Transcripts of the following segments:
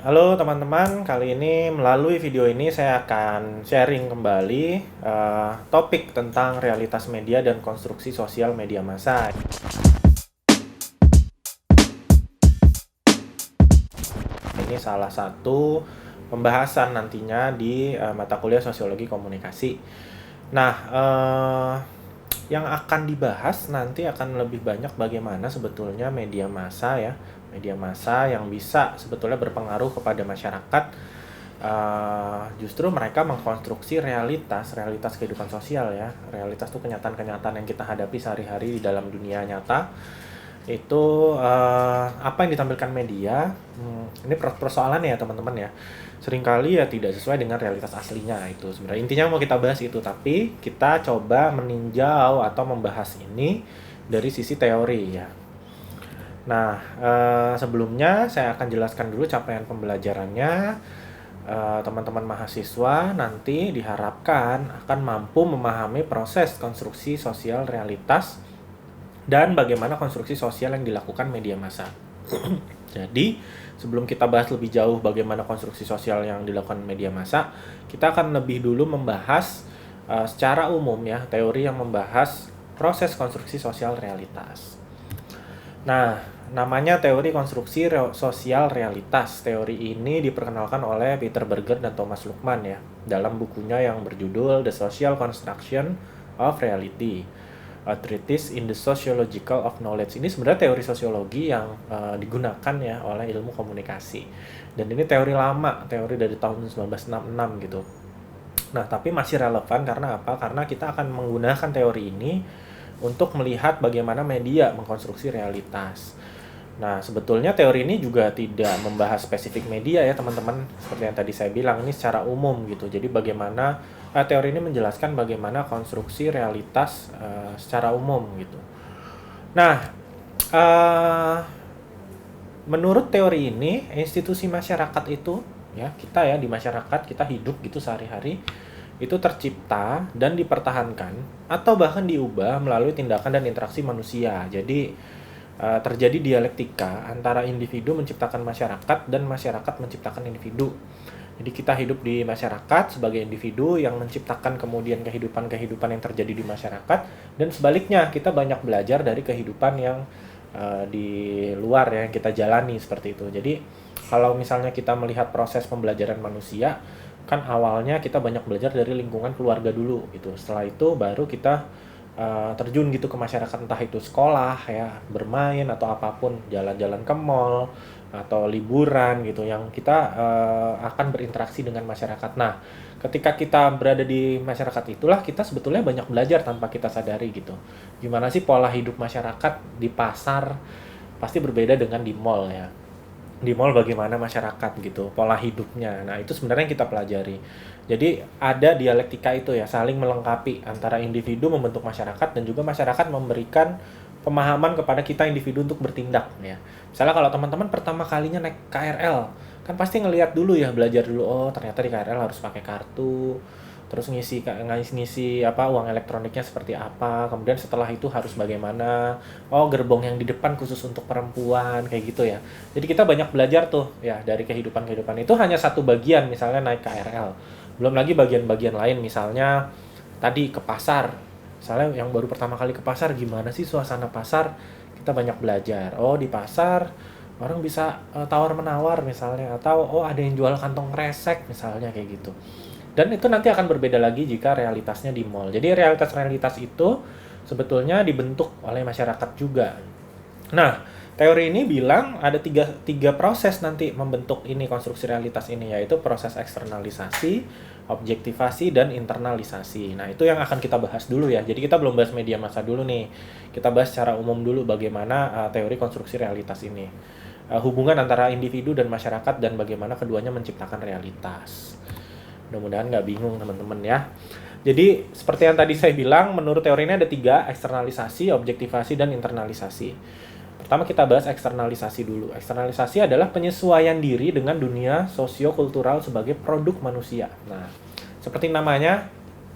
Halo teman-teman. Kali ini melalui video ini saya akan sharing kembali topik tentang realitas media dan konstruksi sosial media massa. Ini salah satu pembahasan nantinya di mata kuliah Sosiologi Komunikasi. Nah, yang akan dibahas nanti akan lebih banyak bagaimana sebetulnya media massa ya, media massa yang bisa sebetulnya berpengaruh kepada masyarakat. Justru mereka mengkonstruksi realitas kehidupan sosial ya. Realitas itu kenyataan-kenyataan yang kita hadapi sehari-hari di dalam dunia nyata. Itu apa yang ditampilkan media, ini persoalan ya teman-teman ya. Seringkali ya tidak sesuai dengan realitas aslinya itu. Sebenarnya intinya mau kita bahas itu, tapi kita coba meninjau atau membahas ini dari sisi teori ya. Nah, sebelumnya saya akan jelaskan dulu capaian pembelajarannya. Teman-teman mahasiswa nanti diharapkan akan mampu memahami proses konstruksi sosial realitas dan bagaimana konstruksi sosial yang dilakukan media massa. Jadi, sebelum kita bahas lebih jauh bagaimana konstruksi sosial yang dilakukan media massa, kita akan lebih dulu membahas secara umum ya, teori yang membahas proses konstruksi sosial realitas. Nah, namanya teori konstruksi sosial realitas. Teori ini diperkenalkan oleh Peter Berger dan Thomas Luckmann ya, dalam bukunya yang berjudul The Social Construction of Reality, A Treatise in the Sociological of Knowledge. Ini sebenarnya teori sosiologi yang digunakan ya oleh ilmu komunikasi. Dan ini teori lama, teori dari tahun 1966 gitu. Nah, tapi masih relevan karena apa? Karena kita akan menggunakan teori ini untuk melihat bagaimana media mengkonstruksi realitas. Nah, sebetulnya teori ini juga tidak membahas spesifik media ya teman-teman. Seperti yang tadi saya bilang, ini secara umum gitu. Jadi bagaimana teori ini menjelaskan bagaimana konstruksi realitas secara umum gitu. Nah, menurut teori ini, institusi masyarakat itu, ya kita ya di masyarakat, kita hidup gitu sehari-hari, itu tercipta dan dipertahankan atau bahkan diubah melalui tindakan dan interaksi manusia. Jadi terjadi dialektika antara individu menciptakan masyarakat dan masyarakat menciptakan individu. Jadi kita hidup di masyarakat sebagai individu yang menciptakan kemudian kehidupan-kehidupan yang terjadi di masyarakat, dan sebaliknya kita banyak belajar dari kehidupan yang di luar yang kita jalani seperti itu. Jadi kalau misalnya kita melihat proses pembelajaran manusia, kan awalnya kita banyak belajar dari lingkungan keluarga dulu gitu. Setelah itu baru kita terjun gitu ke masyarakat, entah itu sekolah ya, bermain atau apapun, jalan-jalan ke mall atau liburan gitu, yang kita akan berinteraksi dengan masyarakat. Nah, ketika kita berada di masyarakat itulah kita sebetulnya banyak belajar tanpa kita sadari gitu. Gimana sih pola hidup masyarakat di pasar, pasti berbeda dengan di mall ya. Di mall bagaimana masyarakat gitu, pola hidupnya. Nah, itu sebenarnya yang kita pelajari. Jadi ada dialektika itu ya, saling melengkapi antara individu membentuk masyarakat dan juga masyarakat memberikan pemahaman kepada kita individu untuk bertindak ya. Misalnya kalau teman-teman pertama kalinya naik KRL, kan pasti ngelihat dulu ya, belajar dulu, oh ternyata di KRL harus pakai kartu, terus ngisi apa uang elektroniknya seperti apa, kemudian setelah itu harus bagaimana, oh gerbong yang di depan khusus untuk perempuan kayak gitu ya. Jadi kita banyak belajar tuh ya dari kehidupan itu. Hanya satu bagian misalnya naik KRL, belum lagi bagian-bagian lain, misalnya tadi ke pasar, misalnya yang baru pertama kali ke pasar, gimana sih suasana pasar, kita banyak belajar. Oh di pasar orang bisa tawar menawar misalnya, atau oh ada yang jual kantong kresek misalnya kayak gitu. Dan itu nanti akan berbeda lagi jika realitasnya di mall. Jadi realitas itu sebetulnya dibentuk oleh masyarakat juga. Nah, teori ini bilang ada tiga proses nanti membentuk ini, konstruksi realitas ini, yaitu proses eksternalisasi, objektivasi, dan internalisasi. Nah, itu yang akan kita bahas dulu ya. Jadi kita belum bahas media massa dulu nih. Kita bahas secara umum dulu bagaimana teori konstruksi realitas ini. Hubungan antara individu dan masyarakat dan bagaimana keduanya menciptakan realitas. Mudah-mudahan nggak bingung teman-teman ya. Jadi seperti yang tadi saya bilang, menurut teori ini ada tiga, eksternalisasi, objektivasi, dan internalisasi. Pertama kita bahas eksternalisasi dulu. Eksternalisasi adalah penyesuaian diri dengan dunia sosio-kultural sebagai produk manusia. Nah, seperti namanya,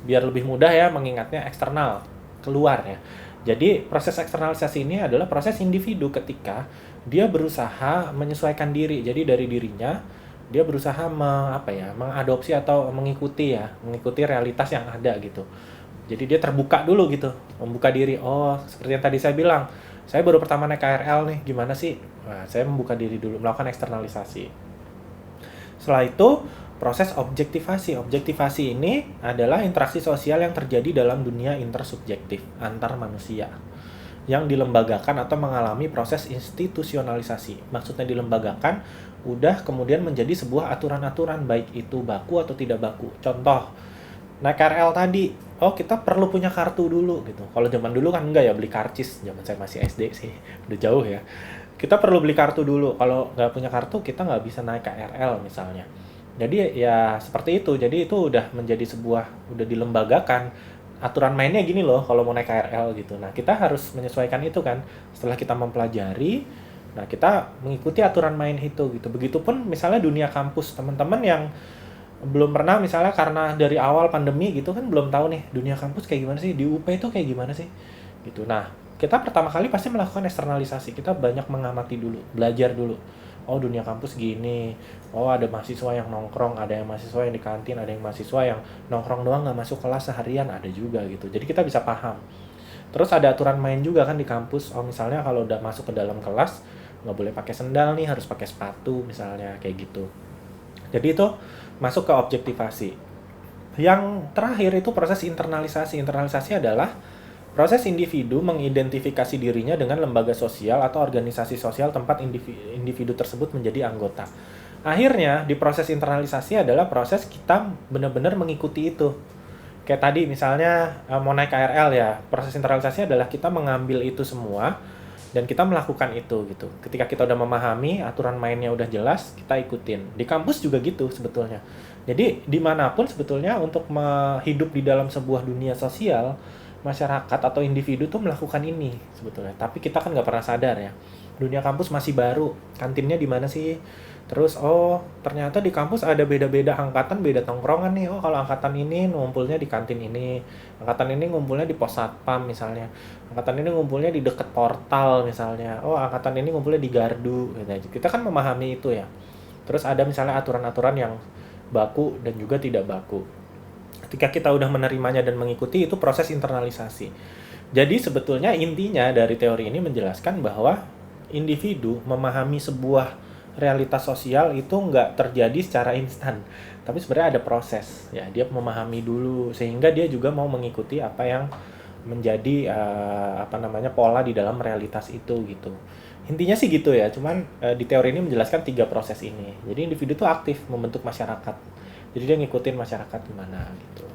biar lebih mudah ya mengingatnya, eksternal, keluar ya. Jadi proses eksternalisasi ini adalah proses individu ketika dia berusaha menyesuaikan diri. Jadi dari dirinya Dia berusaha mengadopsi atau mengikuti realitas yang ada gitu. Jadi dia terbuka dulu gitu, membuka diri. Oh, seperti yang tadi saya bilang, saya baru pertama naik KRL nih, gimana sih? Nah, saya membuka diri dulu, melakukan eksternalisasi. Setelah itu, proses objektivasi. Objektivasi ini adalah interaksi sosial yang terjadi dalam dunia intersubjektif antar manusia yang dilembagakan atau mengalami proses institusionalisasi. Maksudnya dilembagakan, udah kemudian menjadi sebuah aturan-aturan, baik itu baku atau tidak baku. Contoh, naik KRL tadi, oh kita perlu punya kartu dulu gitu. Kalau zaman dulu kan enggak ya, beli karcis. Zaman saya masih SD sih, udah jauh ya. Kita perlu beli kartu dulu. Kalau nggak punya kartu, kita nggak bisa naik KRL misalnya. Jadi ya seperti itu. Jadi itu udah menjadi udah dilembagakan. Aturan mainnya gini loh kalau mau naik KRL gitu. Nah, kita harus menyesuaikan itu kan. Setelah kita mempelajari, nah kita mengikuti aturan main itu gitu. Begitupun misalnya dunia kampus, teman-teman yang belum pernah misalnya karena dari awal pandemi gitu kan belum tahu nih dunia kampus kayak gimana sih, di UP itu kayak gimana sih gitu. Nah, kita pertama kali pasti melakukan eksternalisasi. Kita banyak mengamati dulu, belajar dulu. Oh, dunia kampus gini. Oh, ada mahasiswa yang nongkrong, ada yang mahasiswa yang di kantin, ada yang mahasiswa yang nongkrong doang nggak masuk kelas seharian, ada juga gitu. Jadi kita bisa paham. Terus ada aturan main juga kan di kampus. Oh, misalnya kalau udah masuk ke dalam kelas nggak boleh pakai sendal nih, harus pakai sepatu misalnya kayak gitu. Jadi itu masuk ke objektivasi. Yang terakhir itu proses internalisasi. Internalisasi adalah proses individu mengidentifikasi dirinya dengan lembaga sosial atau organisasi sosial tempat individu tersebut menjadi anggota. Akhirnya di proses internalisasi adalah proses kita benar-benar mengikuti itu. Kayak tadi misalnya mau naik KRL ya, proses internalisasi adalah kita mengambil itu semua dan kita melakukan itu gitu. Ketika kita udah memahami aturan mainnya udah jelas, kita ikutin. Di kampus juga gitu sebetulnya. Jadi dimanapun sebetulnya untuk hidup di dalam sebuah dunia sosial, masyarakat atau individu tuh melakukan ini sebetulnya. Tapi kita kan nggak pernah sadar ya. Dunia kampus masih baru, kantinnya di mana sih? Terus ternyata di kampus ada beda-beda angkatan, beda tongkrongan nih. Oh, kalau angkatan ini ngumpulnya di kantin ini, angkatan ini ngumpulnya di pos satpam misalnya, angkatan ini ngumpulnya di deket portal misalnya, oh angkatan ini ngumpulnya di gardu gitu. Kita kan memahami itu ya. Terus ada misalnya aturan-aturan yang baku dan juga tidak baku. Ketika kita udah menerimanya dan mengikuti, itu proses internalisasi. Jadi sebetulnya intinya dari teori ini menjelaskan bahwa individu memahami sebuah realitas sosial itu nggak terjadi secara instan, tapi sebenarnya ada proses ya. Dia memahami dulu sehingga dia juga mau mengikuti apa yang menjadi pola di dalam realitas itu gitu. Intinya sih gitu ya. Cuman di teori ini menjelaskan 3 proses ini. Jadi individu tuh aktif membentuk masyarakat. Jadi dia ngikutin masyarakat gimana gitu.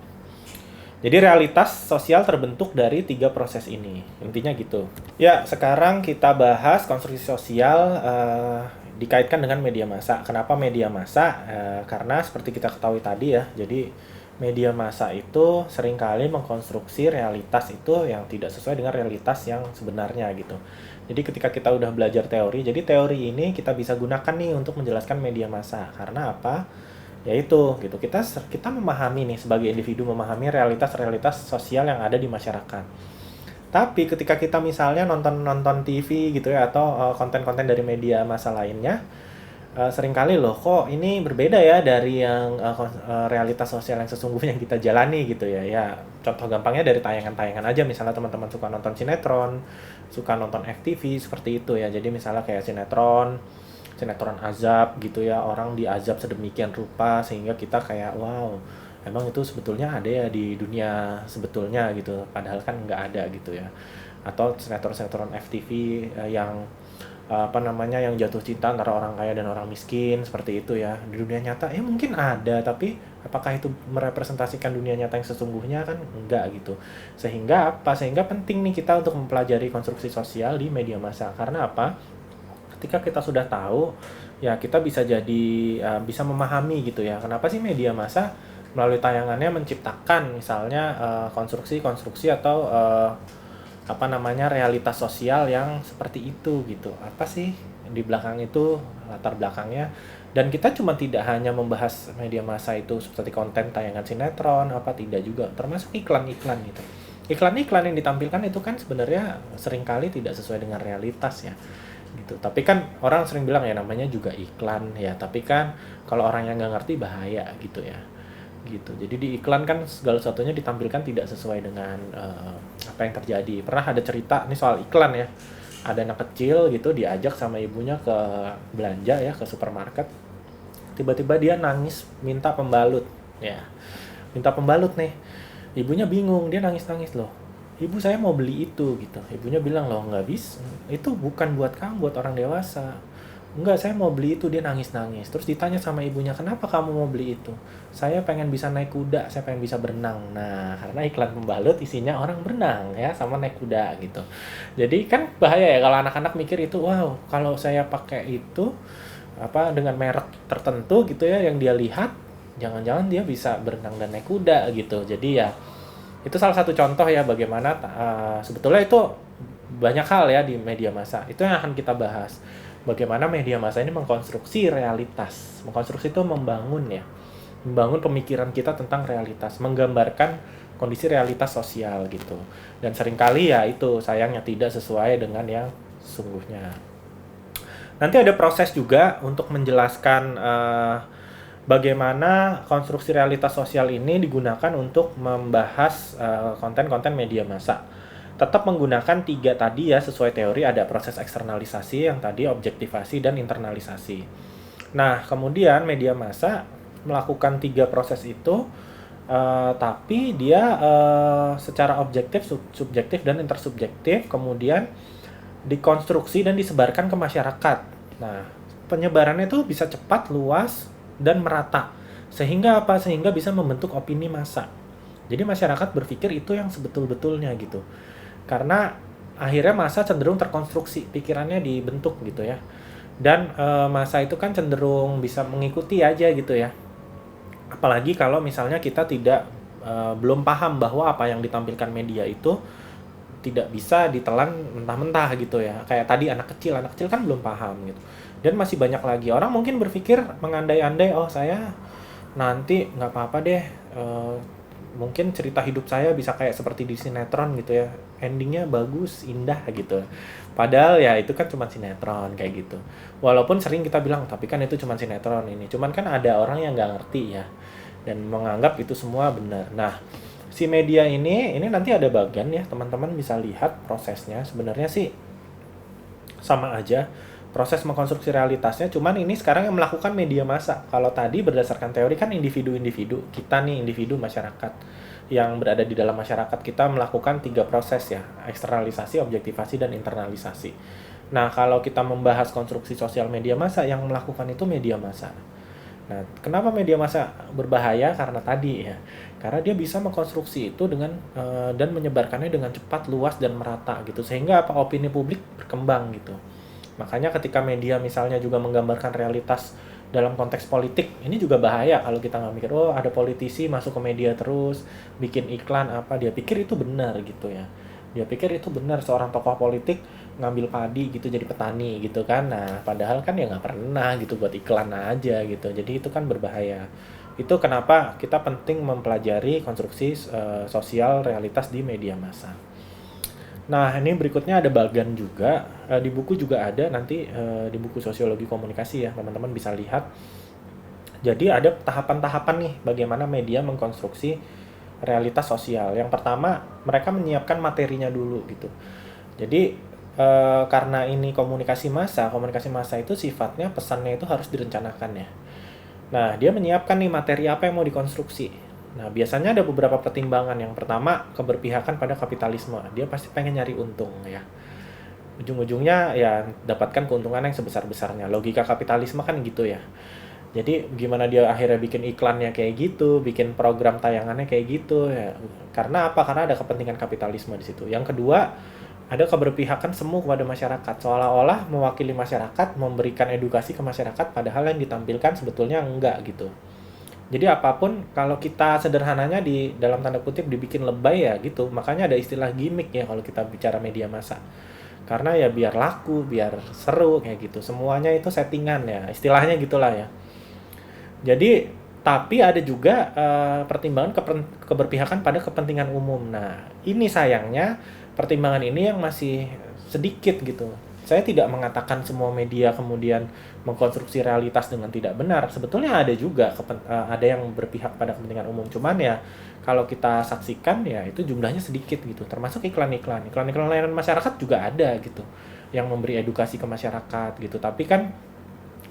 Jadi realitas sosial terbentuk dari 3 proses ini. Intinya gitu. Ya, sekarang kita bahas konstruksi sosial dikaitkan dengan media massa. Kenapa media massa? Karena seperti kita ketahui tadi ya, jadi media massa itu seringkali mengkonstruksi realitas itu yang tidak sesuai dengan realitas yang sebenarnya gitu. Jadi ketika kita udah belajar teori, jadi teori ini kita bisa gunakan nih untuk menjelaskan media massa. Karena apa? Yaitu gitu. Kita memahami nih sebagai individu memahami realitas-realitas sosial yang ada di masyarakat. Tapi ketika kita misalnya nonton TV gitu ya atau konten-konten dari media massa lainnya, seringkali loh kok ini berbeda ya dari yang realitas sosial yang sesungguhnya yang kita jalani gitu ya. Ya contoh gampangnya dari tayangan-tayangan aja, misalnya teman-teman suka nonton sinetron, suka nonton FTV seperti itu ya. Jadi misalnya kayak sinetron azab gitu ya, orang diazab sedemikian rupa sehingga kita kayak wow, emang itu sebetulnya ada ya di dunia sebetulnya gitu, padahal kan nggak ada gitu ya. Atau sinetron FTV yang yang jatuh cinta antara orang kaya dan orang miskin seperti itu ya. Di dunia nyata ya mungkin ada, tapi apakah itu merepresentasikan dunia nyata yang sesungguhnya? Kan enggak gitu. Sehingga penting nih kita untuk mempelajari konstruksi sosial di media massa. Karena apa? Ketika kita sudah tahu ya kita bisa bisa memahami gitu ya, kenapa sih media massa melalui tayangannya menciptakan misalnya konstruksi atau realitas sosial yang seperti itu gitu. Apa sih di belakang itu, latar belakangnya. Dan kita cuma tidak hanya membahas media massa itu seperti konten tayangan sinetron, tidak juga, termasuk iklan-iklan gitu. Iklan-iklan yang ditampilkan itu kan sebenarnya seringkali tidak sesuai dengan realitas ya. gitu. Tapi kan orang sering bilang ya namanya juga iklan ya, tapi kan kalau orang yang nggak ngerti bahaya gitu ya. Gitu. Jadi di iklan kan segala sesuatunya ditampilkan tidak sesuai dengan apa yang terjadi. Pernah ada cerita nih soal iklan ya. Ada anak kecil gitu diajak sama ibunya ke belanja ya, ke supermarket. Tiba-tiba dia nangis minta pembalut ya. Minta pembalut nih. Ibunya bingung, dia nangis-nangis loh. Ibu saya mau beli itu gitu. Ibunya bilang loh nggak bisa. Itu bukan buat kamu, buat orang dewasa. Enggak, saya mau beli itu, dia nangis-nangis. Terus ditanya sama ibunya, kenapa kamu mau beli itu? Saya pengen bisa naik kuda, saya pengen bisa berenang. Nah, karena iklan pembalut isinya orang berenang ya, sama naik kuda gitu. Jadi kan bahaya ya kalau anak-anak mikir itu, wow, kalau saya pakai itu apa dengan merek tertentu gitu ya yang dia lihat, jangan-jangan dia bisa berenang dan naik kuda gitu. Jadi ya itu salah satu contoh ya bagaimana sebetulnya itu banyak hal ya di media massa. Itu yang akan kita bahas. Bagaimana media massa ini mengkonstruksi realitas. Mengkonstruksi itu membangun ya. Membangun pemikiran kita tentang realitas, menggambarkan kondisi realitas sosial gitu. Dan seringkali ya itu sayangnya tidak sesuai dengan yang sungguhnya. Nanti ada proses juga untuk menjelaskan bagaimana konstruksi realitas sosial ini digunakan untuk membahas konten-konten media massa. Tetap menggunakan 3 tadi ya, sesuai teori ada proses eksternalisasi yang tadi objektivasi dan internalisasi. Nah, kemudian media massa melakukan 3 proses itu tapi dia secara objektif, subjektif dan intersubjektif kemudian dikonstruksi dan disebarkan ke masyarakat. Nah, penyebarannya itu bisa cepat, luas, dan merata. Sehingga apa? Sehingga bisa membentuk opini massa. Jadi masyarakat berpikir itu yang sebetul-betulnya gitu. Karena akhirnya massa cenderung terkonstruksi, pikirannya dibentuk gitu ya. Dan massa itu kan cenderung bisa mengikuti aja gitu ya. Apalagi kalau misalnya kita tidak belum paham bahwa apa yang ditampilkan media itu tidak bisa ditelan mentah-mentah gitu ya. Kayak tadi anak kecil kan belum paham gitu. Dan masih banyak lagi orang mungkin berpikir mengandai-andai, oh saya nanti nggak apa-apa deh, mungkin cerita hidup saya bisa kayak seperti di sinetron gitu ya, endingnya bagus, indah gitu. Padahal ya itu kan cuma sinetron kayak gitu. Walaupun sering kita bilang, tapi kan itu cuma sinetron ini. Cuman kan ada orang yang nggak ngerti ya, dan menganggap itu semua benar. Nah, si media ini nanti ada bagian ya, teman-teman bisa lihat prosesnya. Sebenarnya sih sama aja proses mengkonstruksi realitasnya, cuman ini sekarang yang melakukan media massa. Kalau tadi berdasarkan teori kan individu-individu, kita nih individu masyarakat yang berada di dalam masyarakat, kita melakukan 3 proses ya, eksternalisasi, objektivasi, dan internalisasi. Nah, kalau kita membahas konstruksi sosial media massa, yang melakukan itu media massa. Nah, kenapa media massa berbahaya? Karena tadi ya, karena dia bisa mengkonstruksi itu dengan dan menyebarkannya dengan cepat, luas, dan merata gitu, sehingga apa opini publik berkembang gitu. Makanya ketika media misalnya juga menggambarkan realitas dalam konteks politik, ini juga bahaya kalau kita nggak mikir, oh ada politisi masuk ke media terus, bikin iklan apa, dia pikir itu benar gitu ya. Dia pikir itu benar seorang tokoh politik ngambil padi gitu jadi petani gitu kan. Nah, padahal kan ya nggak pernah gitu, buat iklan aja gitu. Jadi itu kan berbahaya. Itu kenapa kita penting mempelajari konstruksi sosial realitas di media massa. Nah, ini berikutnya ada bagan juga. Di buku juga ada nanti di buku sosiologi komunikasi ya, teman-teman bisa lihat. Jadi ada tahapan-tahapan nih bagaimana media mengkonstruksi realitas sosial. Yang pertama, mereka menyiapkan materinya dulu gitu. Jadi karena ini komunikasi massa itu sifatnya pesannya itu harus direncanakan ya. Nah, dia menyiapkan nih materi apa yang mau dikonstruksi. Nah, biasanya ada beberapa pertimbangan. Yang pertama, keberpihakan pada kapitalisme. Dia pasti pengen nyari untung ya. Ujung-ujungnya ya dapatkan keuntungan yang sebesar-besarnya. Logika kapitalisme kan gitu ya. Jadi gimana dia akhirnya bikin iklannya kayak gitu, bikin program tayangannya kayak gitu ya. Karena apa? Karena ada kepentingan kapitalisme di situ. Yang kedua, ada keberpihakan semu kepada masyarakat. Seolah-olah mewakili masyarakat, memberikan edukasi ke masyarakat, padahal yang ditampilkan sebetulnya enggak gitu. Jadi apapun kalau kita sederhananya di dalam tanda kutip dibikin lebay ya gitu. Makanya ada istilah gimmick ya kalau kita bicara media massa. Karena ya biar laku, biar seru kayak gitu. Semuanya itu settingan ya. Istilahnya gitulah ya. Jadi tapi ada juga pertimbangan keberpihakan pada kepentingan umum. Nah, ini sayangnya pertimbangan ini yang masih sedikit gitu. Saya tidak mengatakan semua media kemudian mengkonstruksi realitas dengan tidak benar. Sebetulnya ada juga ada yang berpihak pada kepentingan umum. Cuman ya kalau kita saksikan ya itu jumlahnya sedikit gitu. Termasuk iklan-iklan layanan masyarakat juga ada gitu yang memberi edukasi ke masyarakat gitu. Tapi kan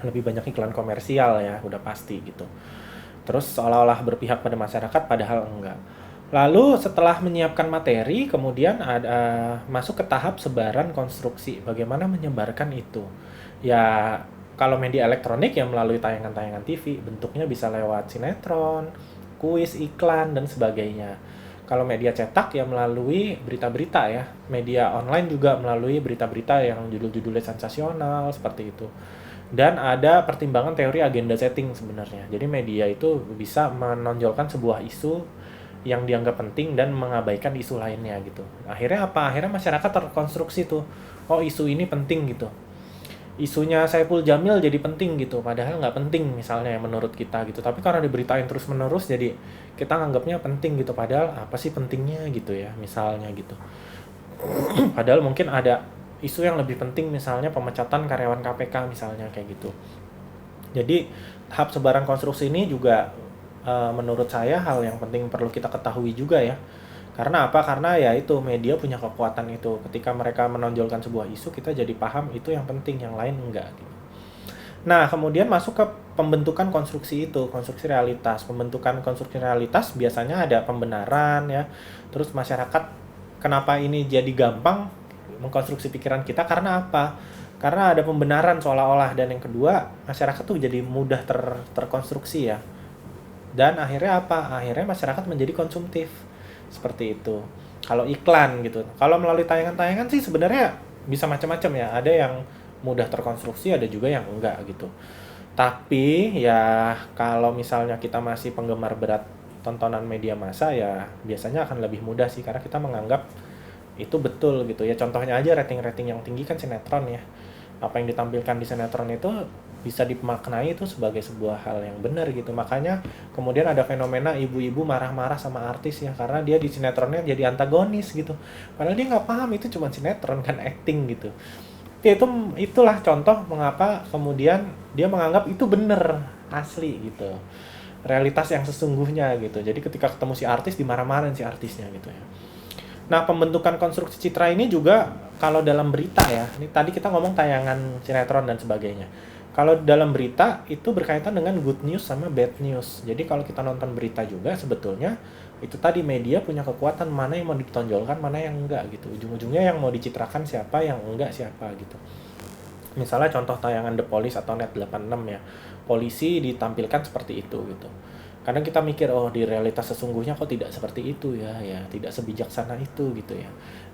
lebih banyak iklan komersial ya, udah pasti gitu. Terus seolah-olah berpihak pada masyarakat padahal enggak. Lalu setelah menyiapkan materi, kemudian ada masuk ke tahap sebaran konstruksi. Bagaimana menyebarkan itu? Ya, kalau media elektronik ya melalui tayangan-tayangan TV, bentuknya bisa lewat sinetron, kuis, iklan, dan sebagainya. Kalau media cetak ya melalui berita-berita ya. Media online juga melalui berita-berita yang judul-judulnya sensasional, seperti itu. Dan ada pertimbangan teori agenda setting sebenarnya. Jadi media itu bisa menonjolkan sebuah isu yang dianggap penting dan mengabaikan isu lainnya gitu. Akhirnya apa? Akhirnya masyarakat terkonstruksi tuh, oh isu ini penting gitu. Isunya Saiful Jamil jadi penting gitu, padahal nggak penting misalnya menurut kita gitu. Tapi karena diberitain terus-menerus jadi kita nganggapnya penting gitu, padahal apa sih pentingnya gitu ya, misalnya gitu. Padahal mungkin ada isu yang lebih penting, misalnya pemecatan karyawan KPK misalnya kayak gitu. Jadi tahap sebaran konstruksi ini juga menurut saya hal yang penting perlu kita ketahui juga ya. Karena apa? Karena ya itu media punya kekuatan itu. Ketika mereka menonjolkan sebuah isu, kita jadi paham itu yang penting, yang lain enggak gitu. Nah, kemudian masuk ke pembentukan konstruksi itu, konstruksi realitas. Pembentukan konstruksi realitas biasanya ada pembenaran ya. Terus masyarakat, kenapa ini jadi gampang mengkonstruksi pikiran kita? Karena apa? Karena ada pembenaran seolah-olah. Dan yang kedua, masyarakat tuh jadi mudah terkonstruksi ya. Dan akhirnya apa? Akhirnya masyarakat menjadi konsumtif. Seperti itu. Kalau iklan gitu. Kalau melalui tayangan-tayangan sih sebenarnya bisa macam-macam ya. Ada yang mudah terkonstruksi, ada juga yang enggak gitu. Tapi ya kalau misalnya kita masih penggemar berat tontonan media massa ya biasanya akan lebih mudah sih, karena kita menganggap itu betul gitu ya. Contohnya aja rating-rating yang tinggi kan sinetron ya. Apa yang ditampilkan di sinetron itu bisa dimaknai itu sebagai sebuah hal yang benar gitu. Makanya kemudian ada fenomena ibu-ibu marah-marah sama artis ya, karena dia di sinetronnya jadi antagonis gitu. Padahal dia nggak paham itu cuma sinetron kan, acting gitu. Ya itulah contoh mengapa kemudian dia menganggap itu benar, asli gitu. Realitas yang sesungguhnya gitu. Jadi ketika ketemu si artis dimarah-marahin si artisnya gitu ya. Nah, pembentukan konstruksi citra ini juga kalau dalam berita ya, ini tadi kita ngomong tayangan sinetron dan sebagainya. Kalau dalam berita itu berkaitan dengan good news sama bad news. Jadi kalau kita nonton berita juga sebetulnya itu tadi media punya kekuatan mana yang mau ditonjolkan, mana yang enggak gitu. Ujung-ujungnya yang mau dicitrakan siapa, yang enggak siapa gitu. Misalnya contoh tayangan The Police atau Net 86 ya. Polisi ditampilkan seperti itu gitu. Kadang kita mikir, oh di realitas sesungguhnya kok tidak seperti itu ya, ya tidak sebijaksana itu gitu ya.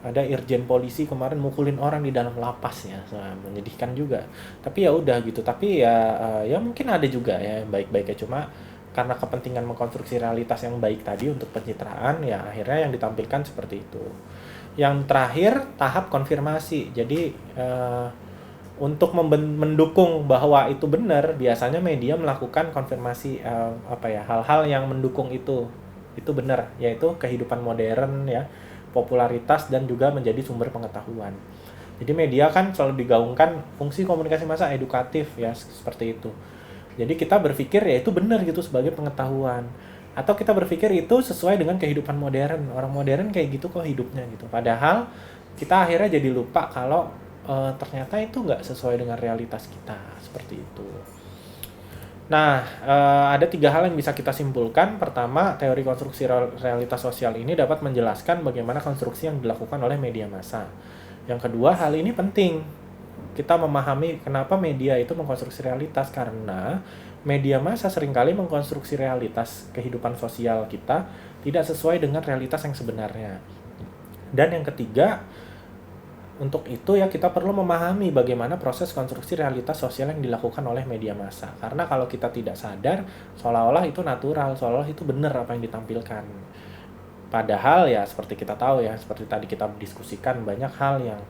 Ada irjen polisi kemarin mukulin orang di dalam lapas ya, nah, menyedihkan juga. Tapi ya udah gitu. Tapi ya ya mungkin ada juga ya baik-baiknya, cuma karena kepentingan mengkonstruksi realitas yang baik tadi untuk pencitraan ya akhirnya yang ditampilkan seperti itu. Yang terakhir tahap konfirmasi. Jadi untuk mendukung bahwa itu benar, biasanya media melakukan konfirmasi hal-hal yang mendukung itu benar, yaitu kehidupan modern ya, popularitas dan juga menjadi sumber pengetahuan. Jadi media kan selalu digaungkan fungsi komunikasi massa edukatif ya, seperti itu. Jadi kita berpikir ya itu benar gitu sebagai pengetahuan, atau kita berpikir itu sesuai dengan kehidupan modern, orang modern kayak gitu kok hidupnya gitu. Padahal kita akhirnya jadi lupa kalau ternyata itu nggak sesuai dengan realitas kita, seperti itu. Nah, ada 3 hal yang bisa kita simpulkan. Pertama, teori konstruksi realitas sosial ini dapat menjelaskan bagaimana konstruksi yang dilakukan oleh media massa. Yang kedua, hal ini penting. Kita memahami kenapa media itu mengkonstruksi realitas, karena media massa seringkali mengkonstruksi realitas kehidupan sosial kita tidak sesuai dengan realitas yang sebenarnya. Dan yang ketiga, untuk itu ya kita perlu memahami bagaimana proses konstruksi realitas sosial yang dilakukan oleh media massa. Karena kalau kita tidak sadar, seolah-olah itu natural, seolah-olah itu benar apa yang ditampilkan. Padahal ya seperti kita tahu ya, seperti tadi kita diskusikan, banyak hal yang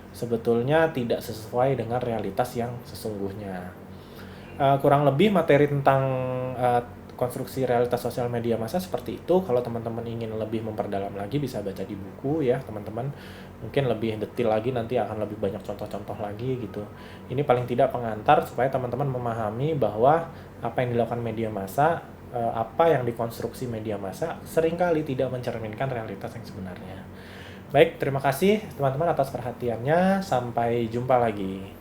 sebetulnya tidak sesuai dengan realitas yang sesungguhnya. Kurang lebih materi tentang konstruksi realitas sosial media massa seperti itu. Kalau teman-teman ingin lebih memperdalam lagi bisa baca di buku ya teman-teman. Mungkin lebih detail lagi nanti akan lebih banyak contoh-contoh lagi gitu. Ini paling tidak pengantar supaya teman-teman memahami bahwa apa yang dilakukan media massa, apa yang dikonstruksi media massa seringkali tidak mencerminkan realitas yang sebenarnya. Baik, terima kasih teman-teman atas perhatiannya. Sampai jumpa lagi.